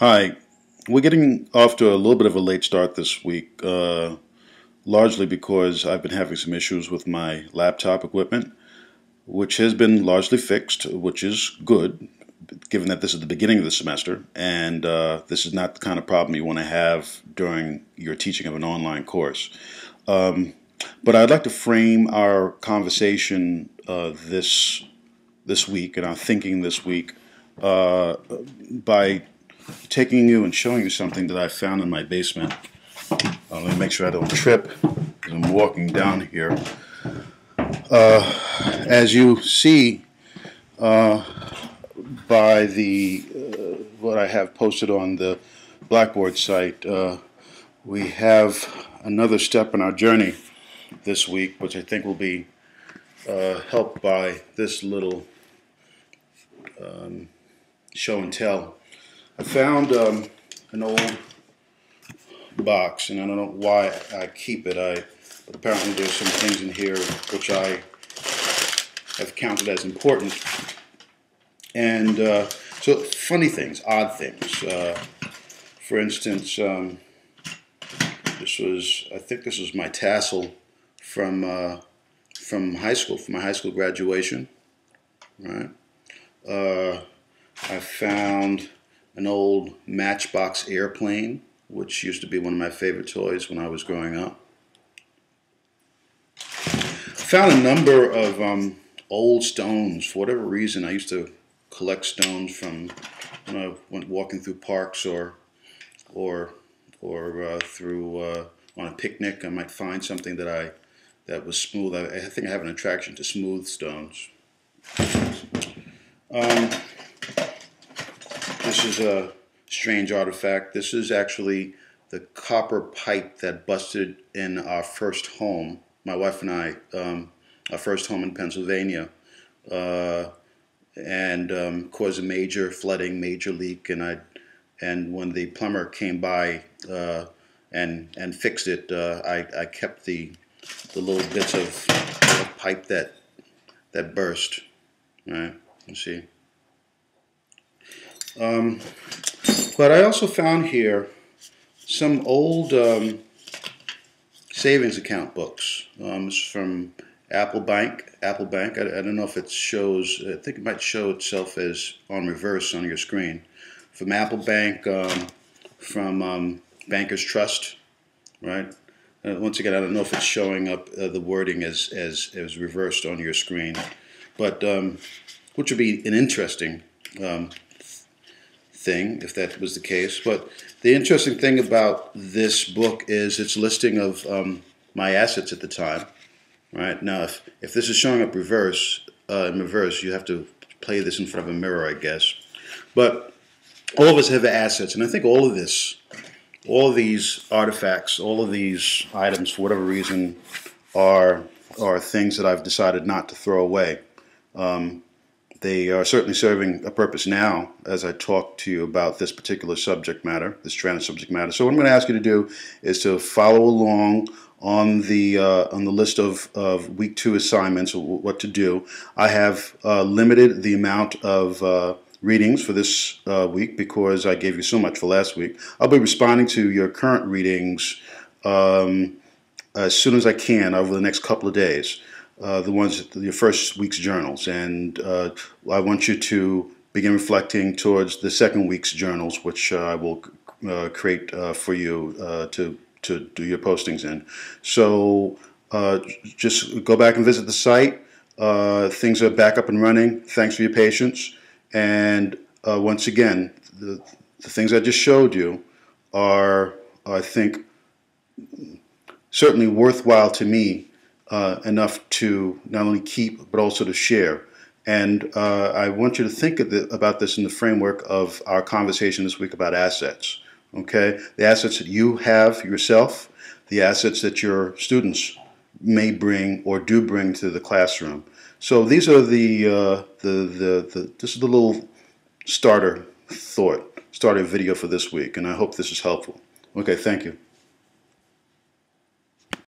Hi, we're getting off to a little bit of a late start this week, largely because I've been having some issues with my laptop equipment, which has been largely fixed, which is good, given that this is the beginning of the semester, and this is not the kind of problem you want to have during your teaching of an online course. But I'd like to frame our conversation this week and our thinking this week by taking you and showing you something that I found in my basement. Let me make sure I don't trip as I'm walking down here. As you see by the what I have posted on the Blackboard site, we have another step in our journey this week, which I think will be helped by this little show and tell. I found an old box, and I don't know why I keep it. But apparently there's some things in here which I have counted as important. And so funny things, odd things. For instance, I think this was my tassel from high school, from my high school graduation. Right. I found an old Matchbox airplane, which used to be one of my favorite toys when I was growing up. Found a number of old stones. For whatever reason, I used to collect stones from when I went walking through parks or through on a picnic. I might find something that was smooth. I think I have an attraction to smooth stones. This is a strange artifact. This is actually the copper pipe that busted in our first home, my wife and I, our first home in Pennsylvania, and caused a major flooding, major leak. And when the plumber came by and fixed it, I kept the little bits of pipe that burst. Right, you see. But I also found here some old savings account books. This is from Apple Bank. I don't know if it shows. I think it might show itself as on reverse on your screen. From Apple Bank, from Bankers Trust, right? Once again, I don't know if it's showing up the wording as reversed on your screen, but which would be an interesting thing if that was the case. But the interesting thing about this book is its listing of my assets at the time. Right now, if this is showing up in reverse, you have to play this in front of a mirror, I guess. But all of us have assets, and I think all of these artifacts, all of these items, for whatever reason, are things that I've decided not to throw away. They are certainly serving a purpose now as I talk to you about this particular subject matter, this trans subject matter. So what I'm going to ask you to do is to follow along on the list of week 2 assignments, or what to do. I have limited the amount of readings for this week because I gave you so much for last week. I'll be responding to your current readings as soon as I can over the next couple of days. Your first week's journals, and I want you to begin reflecting towards the second week's journals, which I will create for you to do your postings in. So just go back and visit the site. Things are back up and running. Thanks for your patience. And once again, the things I just showed you are, I think, certainly worthwhile to me. Enough to not only keep but also to share. And I want you to think about this in the framework of our conversation this week about assets. Okay, the assets that you have yourself, the assets that your students may bring or do bring to the classroom. So these are this is the little starter video for this week, and I hope this is helpful. Okay, thank you.